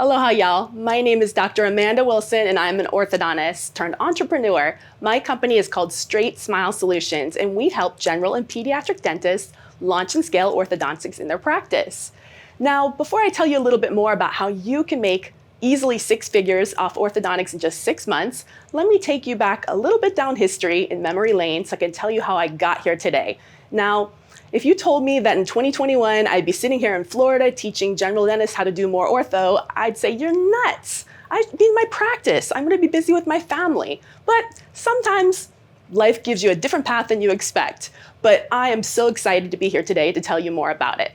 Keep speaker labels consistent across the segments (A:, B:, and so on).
A: Aloha, y'all. My name is Dr. Amanda Wilson, and I'm an orthodontist turned entrepreneur. My company is called StraightSmile Solutions, and we help general and pediatric dentists launch and scale orthodontics in their practice. Now, before I tell you a little bit more about how you can make easily 6 figures off orthodontics in just 6 months, let me take you back a little bit down history in memory lane so I can tell you how I got here today. Now, if you told me that in 2021 I'd be sitting here in Florida teaching general dentists how to do more ortho, I'd say you're nuts. I'd be in my practice. I'm gonna be busy with my family. But sometimes life gives you a different path than you expect. But I am so excited to be here today to tell you more about it.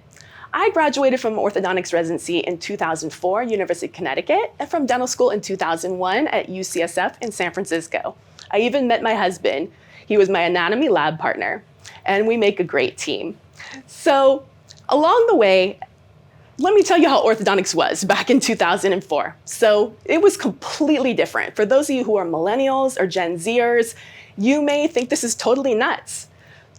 A: I graduated from orthodontics residency in 2004, University of Connecticut, and from dental school in 2001 at UCSF in San Francisco. I even met my husband. He was my anatomy lab partner, and we make a great team. So along the way, let me tell you how orthodontics was back in 2004. So it was completely different. For those of you who are millennials or Gen Zers, you may think this is totally nuts.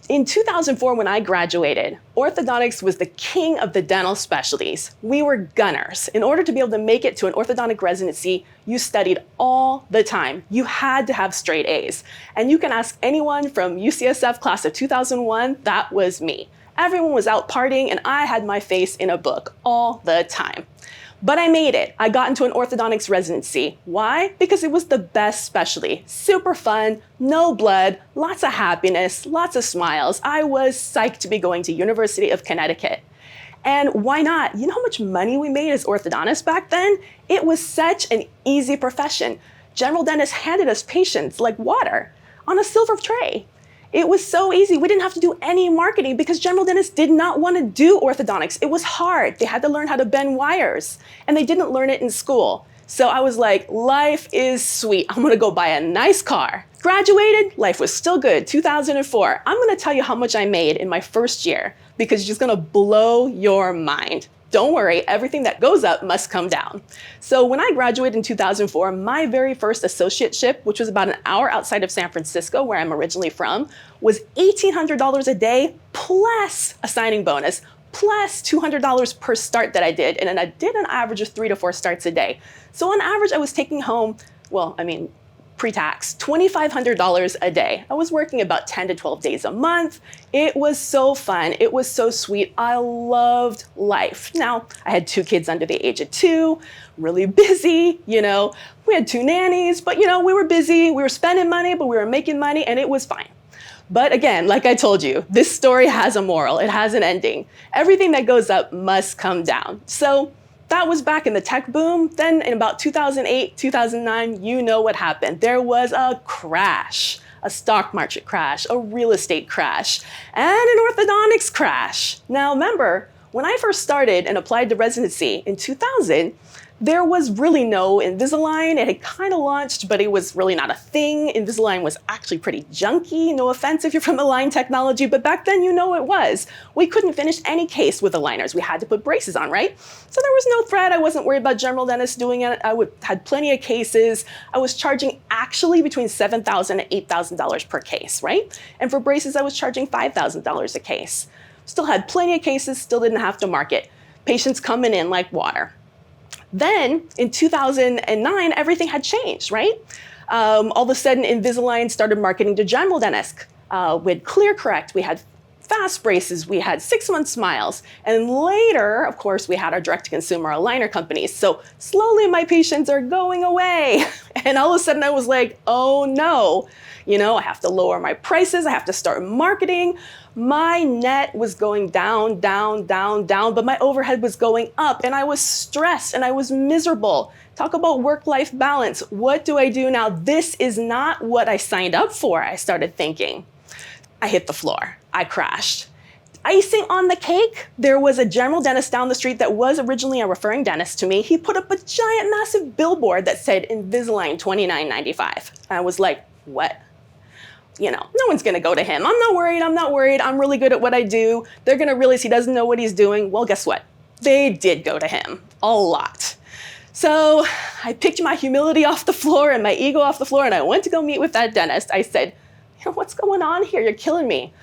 A: In 2004, when I graduated, orthodontics was the king of the dental specialties. We were gunners. In order to be able to make it to an orthodontic residency, you studied all the time. You had to have straight A's. And you can ask anyone from UCSF class of 2001, that was me. Everyone was out partying and I had my face in a book all the time. But I made it. I got into an orthodontics residency. Why? Because it was the best specialty. Super fun, no blood, lots of happiness, lots of smiles. I was psyched to be going to University of Connecticut. And why not? You know how much money we made as orthodontists back then? It was such an easy profession. General dentists handed us patients like water on a silver tray. It was so easy. We didn't have to do any marketing because general dentists did not want to do orthodontics. It was hard. They had to learn how to bend wires, and they didn't learn it in school. So I was like, life is sweet. I'm gonna go buy a nice car. Graduated, life was still good, 2004. I'm gonna tell you how much I made in my first year because it's just gonna blow your mind. Don't worry, everything that goes up must come down. So when I graduated in 2004, my very first associateship, which was about an hour outside of San Francisco, where I'm originally from, was $1,800 a day plus a signing bonus, plus $200 per start that I did. And then I did an average of 3 to 4 starts a day. So on average, I was taking home, pre-tax, $2,500 a day. I was working about 10 to 12 days a month. It was so fun. It was so sweet. I loved life. Now, I had 2 kids under the age of 2, really busy, We had 2 nannies, but we were busy. We were spending money, but we were making money, and it was fine. But again, like I told you, this story has a moral. It has an ending. Everything that goes up must come down. So that was back in the tech boom. Then in about 2008, 2009, you know what happened. There was a crash, a stock market crash, a real estate crash, and an orthodontics crash. Now remember, when I first started and applied to residency in 2000, there was really no Invisalign. It had kind of launched, but it was really not a thing. Invisalign was actually pretty junky. No offense if you're from Align Technology, but back then it was. We couldn't finish any case with aligners. We had to put braces on, right? So there was no threat. I wasn't worried about general dentists doing it. Had plenty of cases. I was charging actually between $7,000 and $8,000 per case, right? And for braces, I was charging $5,000 a case. Still had plenty of cases, still didn't have to market. Patients coming in like water. Then in 2009, everything had changed, right? All of a sudden, Invisalign started marketing to general dentists. We had ClearCorrect, we had fast braces, we had 6-month smiles. And later, of course, we had our direct-to-consumer aligner companies. So slowly my patients are going away. And all of a sudden I was like, oh no, I have to lower my prices, I have to start marketing. My net was going down, down, down, down, but my overhead was going up and I was stressed and I was miserable. Talk about work-life balance. What do I do now? This is not what I signed up for, I started thinking. I hit the floor. I crashed. Icing on the cake, there was a general dentist down the street that was originally a referring dentist to me. He put up a giant, massive billboard that said Invisalign $29.95. I was like, what? No one's gonna go to him. I'm not worried. I'm really good at what I do. They're gonna realize he doesn't know what he's doing. Well, guess what? They did go to him, a lot. So I picked my humility off the floor and my ego off the floor and I went to go meet with that dentist. I said, what's going on here? You're killing me.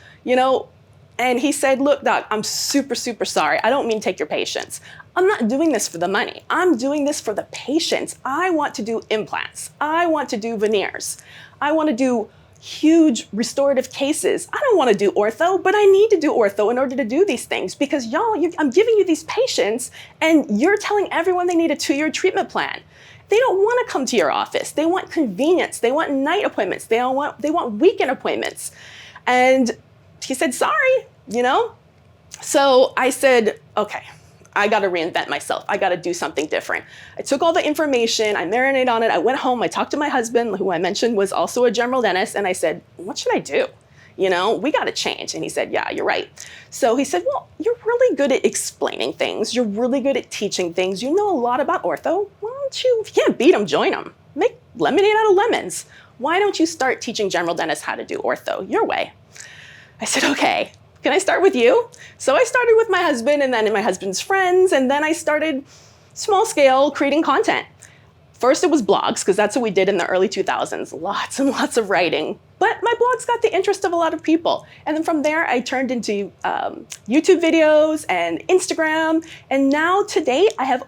A: And he said, look, doc, I'm super, super sorry. I don't mean to take your patients. I'm not doing this for the money. I'm doing this for the patients. I want to do implants. I want to do veneers. I want to do huge restorative cases. I don't want to do ortho, but I need to do ortho in order to do these things because I'm giving you these patients and you're telling everyone they need a 2-year treatment plan. They don't want to come to your office. They want convenience. They want night appointments. They want weekend appointments. And he said, sorry, So I said, okay, I got to reinvent myself. I got to do something different. I took all the information, I marinated on it. I went home, I talked to my husband, who I mentioned was also a general dentist. And I said, what should I do? We got to change. And he said, yeah, you're right. So he said, well, you're really good at explaining things. You're really good at teaching things. You know a lot about ortho. Why don't you, if you can't beat them, join them. Make lemonade out of lemons. Why don't you start teaching general dentists how to do ortho your way? I said, okay. Can I start with you? So I started with my husband and then my husband's friends, and then I started small scale creating content. First it was blogs, because that's what we did in the early 2000s, lots and lots of writing. But my blogs got the interest of a lot of people. And then from there I turned into YouTube videos and Instagram. And now to date I have,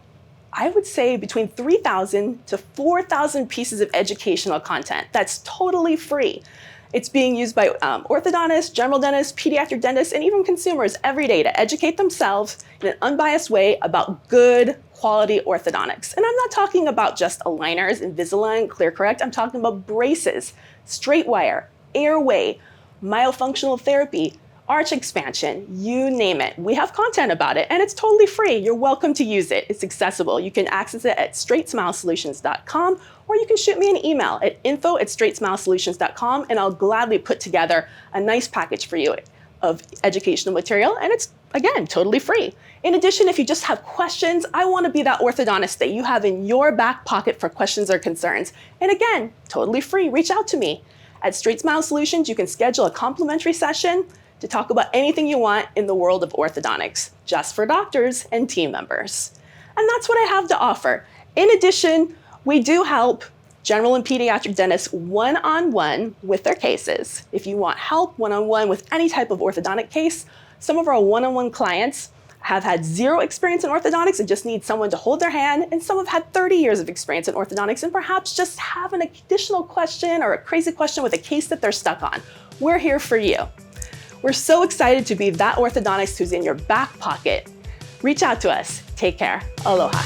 A: I would say, between 3,000 to 4,000 pieces of educational content that's totally free. It's being used by orthodontists, general dentists, pediatric dentists, and even consumers every day to educate themselves in an unbiased way about good quality orthodontics. And I'm not talking about just aligners, Invisalign, ClearCorrect. I'm talking about braces, straight wire, airway, myofunctional therapy, arch expansion, you name it. We have content about it and it's totally free. You're welcome to use it. It's accessible. You can access it at StraightSmileSolutions.com or you can shoot me an email at info@StraightSmileSolutions.com and I'll gladly put together a nice package for you of educational material, and it's, again, totally free. In addition, if you just have questions, I want to be that orthodontist that you have in your back pocket for questions or concerns. And again, totally free. Reach out to me. At StraightSmile Solutions, you can schedule a complimentary session to talk about anything you want in the world of orthodontics, just for doctors and team members. And that's what I have to offer. In addition, we do help general and pediatric dentists one-on-one with their cases. If you want help one-on-one with any type of orthodontic case, some of our one-on-one clients have had 0 experience in orthodontics and just need someone to hold their hand, and some have had 30 years of experience in orthodontics and perhaps just have an additional question or a crazy question with a case that they're stuck on. We're here for you. We're so excited to be that orthodontist who's in your back pocket. Reach out to us. Take care. Aloha.